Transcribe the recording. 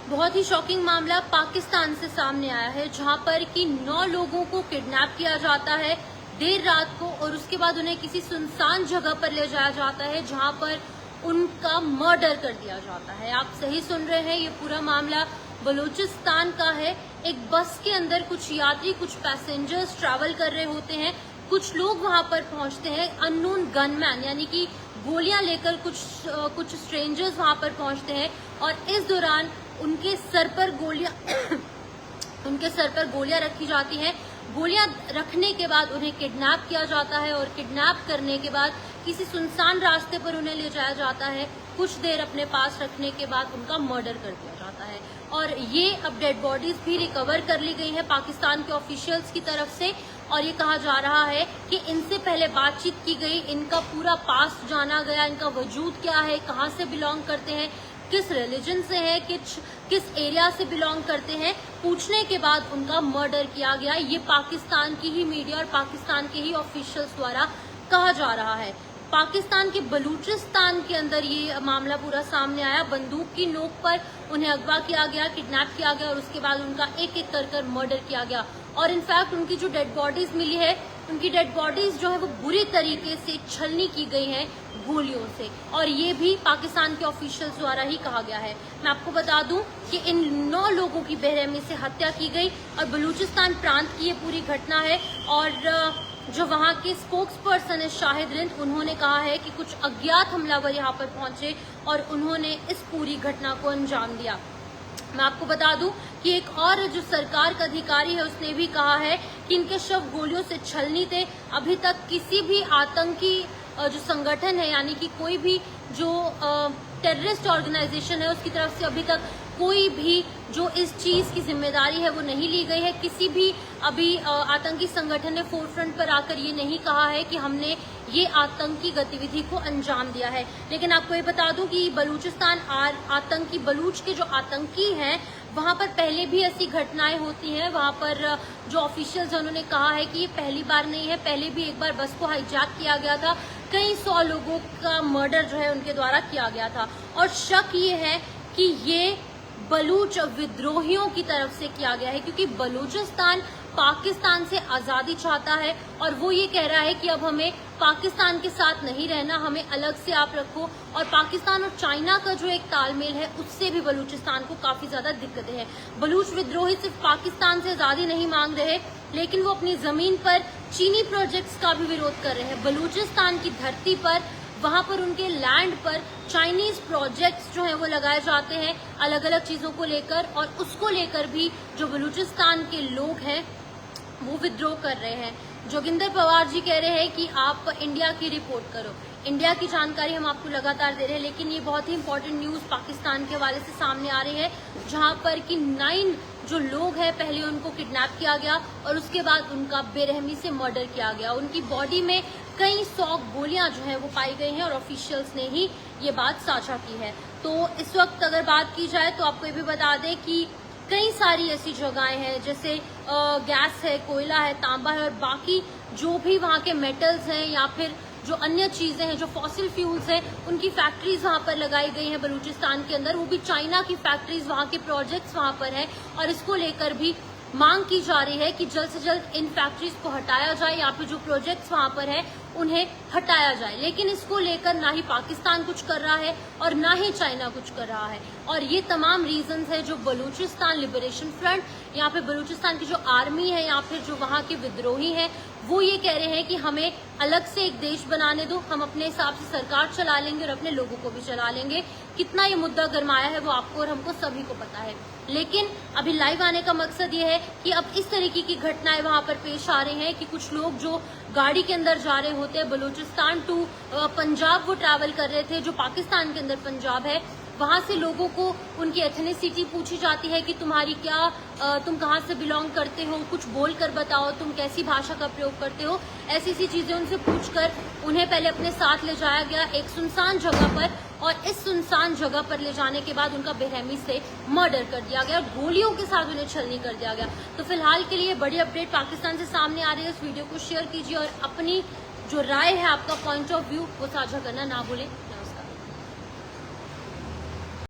बहुत ही शॉकिंग मामला पाकिस्तान से सामने आया है, जहां पर कि 9 लोगों को किडनैप किया जाता है देर रात को और उसके बाद उन्हें किसी सुनसान जगह पर ले जाया जाता है, जहां पर उनका मर्डर कर दिया जाता है। आप सही सुन रहे हैं, ये पूरा मामला बलूचिस्तान का है। एक बस के अंदर कुछ यात्री, कुछ पैसेंजर्स ट्रैवल कर रहे होते हैं। कुछ लोग वहां पर पहुंचते हैं, अननोन गनमैन यानी कि गोलियां लेकर कुछ स्ट्रेंजर्स वहां पर पहुंचते हैं और इस दौरान उनके सर पर गोलियां रखी जाती हैं। गोलियां रखने के बाद उन्हें किडनैप किया जाता है और किडनैप करने के बाद किसी सुनसान रास्ते पर उन्हें ले जाया जाता है। कुछ देर अपने पास रखने के बाद उनका मर्डर कर दिया जाता है और ये अब डेड बॉडीज भी रिकवर कर ली गई हैं पाकिस्तान के ऑफिशियल्स की तरफ से। और ये कहा जा रहा है कि इनसे पहले बातचीत की गई, इनका पूरा पास्ट जाना गया, इनका वजूद क्या है, कहाँ से बिलोंग करते हैं, किस रिलीजन से है, किस एरिया से बिलोंग करते हैं, पूछने के बाद उनका मर्डर किया गया। ये पाकिस्तान की ही मीडिया और पाकिस्तान के ही ऑफिशियल्स द्वारा कहा जा रहा है। पाकिस्तान के बलूचिस्तान के अंदर ये मामला पूरा सामने आया। बंदूक की नोक पर उन्हें अगवा किया गया, किडनैप किया गया और उसके बाद उनका एक एक कर मर्डर किया गया। और इनफैक्ट उनकी जो डेड बॉडीज मिली है, उनकी डेड बॉडीज जो है वो बुरी तरीके से छलनी की गई हैं गोलियों से, और ये भी पाकिस्तान के ऑफिशियल्स द्वारा ही कहा गया है। मैं आपको बता दूं कि इन 9 लोगों की बेरहमी से हत्या की गई और बलूचिस्तान प्रांत की ये पूरी घटना है। और जो वहां के स्पोक्स पर्सन है शाहिद रिंद, उन्होंने कहा है कि कुछ अज्ञात हमलावर यहाँ पर पहुंचे और उन्होंने इस पूरी घटना को अंजाम दिया। मैं आपको बता दूं कि एक और जो सरकार का अधिकारी है उसने भी कहा है कि इनके शव गोलियों से छलनी थे। अभी तक किसी भी आतंकी जो संगठन है यानी कि कोई भी जो टेररिस्ट ऑर्गेनाइजेशन है उसकी तरफ से अभी तक कोई भी जो इस चीज की जिम्मेदारी है वो नहीं ली गई है। किसी भी अभी आतंकी संगठन ने फोरफ्रंट पर आकर ये नहीं कहा है कि हमने ये आतंकी गतिविधि को अंजाम दिया है। लेकिन आपको ये बता दूं कि बलूचिस्तान आतंकी बलूच के जो आतंकी हैं वहां पर पहले भी ऐसी घटनाएं होती हैं। वहां पर जो ऑफिशियल्स हैं उन्होंने कहा है कि ये पहली बार नहीं है, पहले भी एक बार बस को हाईजैक किया गया था, कई 100 लोगों का मर्डर जो है उनके द्वारा किया गया था। और शक ये है कि ये बलूच विद्रोहियों की तरफ से किया गया है, क्योंकि बलूचिस्तान पाकिस्तान से आजादी चाहता है और वो ये कह रहा है कि अब हमें पाकिस्तान के साथ नहीं रहना, हमें अलग से आप रखो। और पाकिस्तान और चाइना का जो एक तालमेल है उससे भी बलूचिस्तान को काफी ज्यादा दिक्कतें हैं। बलूच विद्रोही सिर्फ पाकिस्तान से आजादी नहीं मांग रहे, लेकिन वो अपनी जमीन पर चीनी प्रोजेक्ट्स का भी विरोध कर रहे हैं। बलूचिस्तान की धरती पर, वहां पर उनके लैंड पर चाइनीज प्रोजेक्ट्स जो हैं वो लगाए जाते हैं अलग अलग चीजों को लेकर, और उसको लेकर भी जो बलूचिस्तान के लोग हैं वो विद्रोह कर रहे हैं। जोगिंदर पवार जी कह रहे हैं कि आप इंडिया की रिपोर्ट करो। इंडिया की जानकारी हम आपको लगातार दे रहे हैं, लेकिन ये बहुत ही इंपॉर्टेंट न्यूज पाकिस्तान के हवाले से सामने आ रही है, जहां पर कि 9 जो लोग हैं पहले उनको किडनैप किया गया और उसके बाद उनका बेरहमी से मर्डर किया गया। उनकी बॉडी में कई 100 गोलियां जो है वो पाई गई हैं और ऑफिशियल्स ने ही ये बात साझा की है। तो इस वक्त अगर बात की जाए तो आपको ये भी बता दें कि कई सारी ऐसी जगहें हैं, जैसे गैस है, कोयला है, तांबा है और बाकी जो भी वहाँ के मेटल्स हैं या फिर जो अन्य चीजें हैं, जो फॉसिल फ्यूल्स हैं, उनकी फैक्ट्रीज वहाँ पर लगाई गई हैं बलूचिस्तान के अंदर। वो भी चाइना की फैक्ट्रीज, वहाँ के प्रोजेक्ट्स वहाँ पर हैं और इसको लेकर भी मांग की जा रही है कि जल्द से जल्द इन फैक्ट्रीज को हटाया जाए या फिर जो प्रोजेक्ट्स वहाँ पर हैं उन्हें हटाया जाए। लेकिन इसको लेकर ना ही पाकिस्तान कुछ कर रहा है और ना ही चाइना कुछ कर रहा है। और ये तमाम रीजंस है जो बलूचिस्तान लिबरेशन फ्रंट, यहाँ पे बलूचिस्तान की जो आर्मी है या फिर जो वहाँ के विद्रोही हैं वो ये कह रहे हैं कि हमें अलग से एक देश बनाने दो, हम अपने हिसाब से सरकार चला लेंगे और अपने लोगों को भी चला लेंगे। कितना ये मुद्दा गरमाया है वो आपको और हमको सभी को पता है। लेकिन अभी लाइव आने का मकसद ये है कि अब इस तरीके की घटनाएं वहां पर पेश आ रही हैं कि कुछ लोग जो गाड़ी के अंदर जा रहे होते हैं, बलूचिस्तान टू पंजाब वो ट्रैवल कर रहे थे, जो पाकिस्तान के अंदर पंजाब है, वहां से लोगों को उनकी एथनिसिटी पूछी जाती है कि तुम्हारी क्या, तुम कहाँ से बिलोंग करते हो, कुछ बोल कर बताओ, तुम कैसी भाषा का प्रयोग करते हो। ऐसी ऐसी चीजें उनसे पूछकर उन्हें पहले अपने साथ ले जाया गया एक सुनसान जगह पर, और इस सुनसान जगह पर ले जाने के बाद उनका बेरहमी से मर्डर कर दिया गया, गोलियों के साथ उन्हें छलनी कर दिया गया। तो फिलहाल के लिए बड़ी अपडेट पाकिस्तान से सामने आ रही है। इस वीडियो को शेयर कीजिए और अपनी जो राय है, आपका पॉइंट ऑफ व्यू वो साझा करना ना भूलें।